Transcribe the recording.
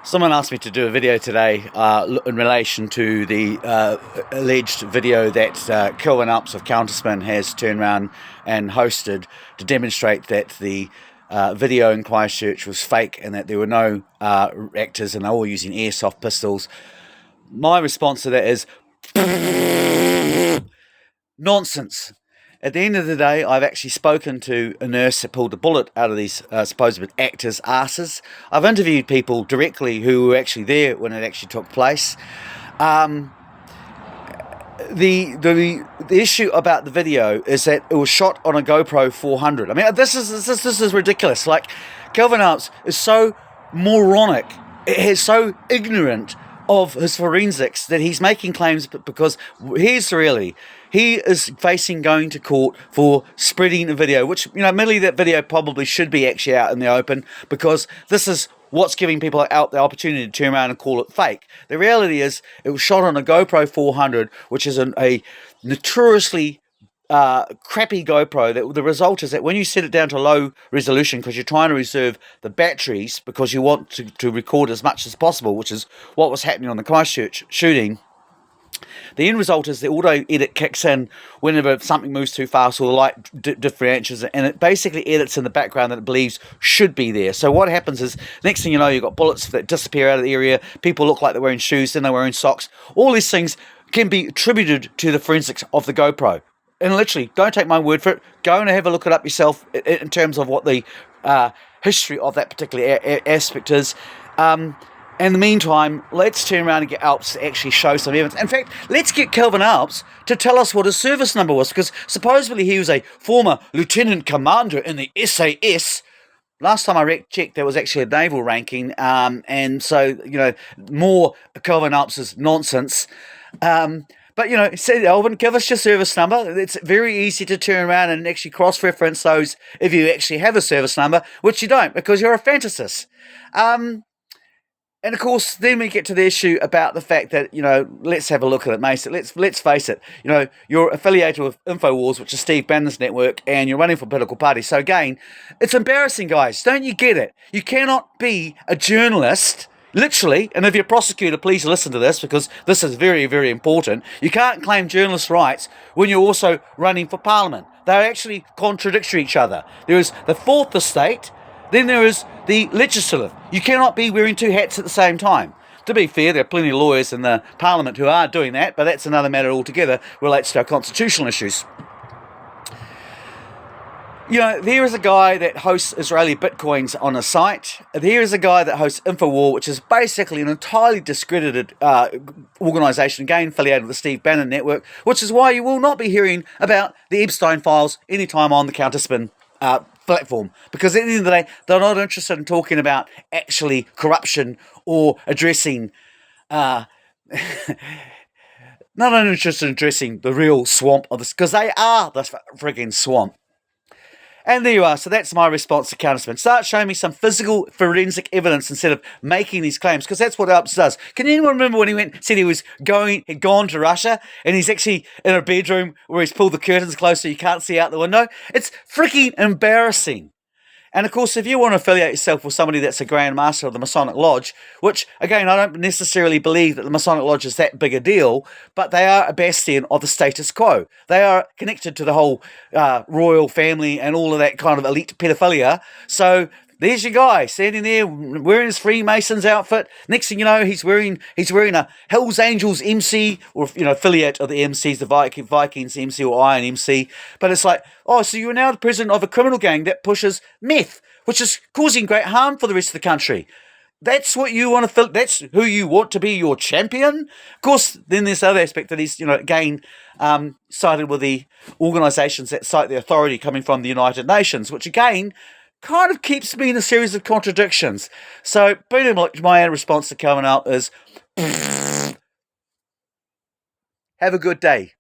Someone asked me to do a video today in relation to the alleged video that Kelvin Alps of Counterspin has turned around and hosted to demonstrate that the video in Christchurch was fake and that there were no actors and they were all using airsoft pistols. My response to that is nonsense. At the end of the day, I've actually spoken to a nurse that pulled the bullet out of these supposed actors' asses. I've interviewed people directly who were actually there when it actually took place. The issue about the video is that it was shot on a GoPro 400. I mean, this is ridiculous. Like, Kelvin Alps is so moronic, he's so ignorant of his forensics that he's making claims because here's the reality. He is facing going to court for spreading a video, which, admittedly that video probably should be actually out in the open because this is what's giving people out the opportunity to turn around and call it fake. The reality is it was shot on a GoPro 400, which is a notoriously crappy GoPro. The result is that when you set it down to low resolution because you're trying to reserve the batteries because you want to record as much as possible, which is what was happening on the Christchurch shooting, the end result is the auto edit kicks in whenever something moves too fast or the light differentiates, and it basically edits in the background that it believes should be there. So what happens is, next thing you know, you've got bullets that disappear out of the area, people look like they're wearing shoes, then they're wearing socks. All these things can be attributed to the forensics of the GoPro. And literally, don't take my word for it, go and have a look it up yourself in terms of what the history of that particular aspect is. In the meantime, let's turn around and get Alps to actually show some evidence. In fact, let's get Kelvin Alps to tell us what his service number was, because supposedly he was a former lieutenant commander in the SAS. Last time I checked, there was actually a naval ranking, and so, more Kelvin Alps' nonsense. But, say, Alvin, give us your service number. It's very easy to turn around and actually cross-reference those if you actually have a service number, which you don't, because you're a fantasist. And of course, then we get to the issue about the fact that, let's have a look at it, Mason. Let's face it, you're affiliated with InfoWars, which is Steve Bannon's network, and you're running for political parties. So again, it's embarrassing, guys. Don't you get it? You cannot be a journalist, literally, and if you're a prosecutor, please listen to this, because this is very, very important. You can't claim journalist rights when you're also running for parliament. They're actually contradictory each other. There is the fourth estate, then there is the legislative. You cannot be wearing two hats at the same time. To be fair, there are plenty of lawyers in the parliament who are doing that, but that's another matter altogether, relates to our constitutional issues. There is a guy that hosts Israeli Bitcoins on a site. There is a guy that hosts InfoWar, which is basically an entirely discredited organisation, again affiliated with the Steve Bannon network, which is why you will not be hearing about the Epstein files anytime on the Counterspin platform, because at the end of the day, they're not interested in talking about actually corruption or addressing not interested in addressing the real swamp of this, because they are the frigging swamp. And there you are. So that's my response to Counterspin. Start showing me some physical forensic evidence instead of making these claims, because that's what Alps does. Can anyone remember when he said he'd gone to Russia, and he's actually in a bedroom where he's pulled the curtains close so you can't see out the window? It's freaking embarrassing. And of course, if you want to affiliate yourself with somebody that's a Grand Master of the Masonic Lodge, which, again, I don't necessarily believe that the Masonic Lodge is that big a deal, but they are a bastion of the status quo. They are connected to the whole royal family and all of that kind of elite pedophilia. So there's your guy standing there wearing his Freemason's outfit. Next thing you know, he's wearing a Hells Angels MC, or affiliate of the MCs, the Vikings MC or Iron MC. But it's like, oh, so you're now the president of a criminal gang that pushes meth, which is causing great harm for the rest of the country. That's what you want to. That's who you want to be your champion. Of course, then there's the other aspect that he's, again, sided with the organisations that cite the authority coming from the United Nations, which again kind of keeps me in a series of contradictions. So, my response to Kelvin Alp is, have a good day.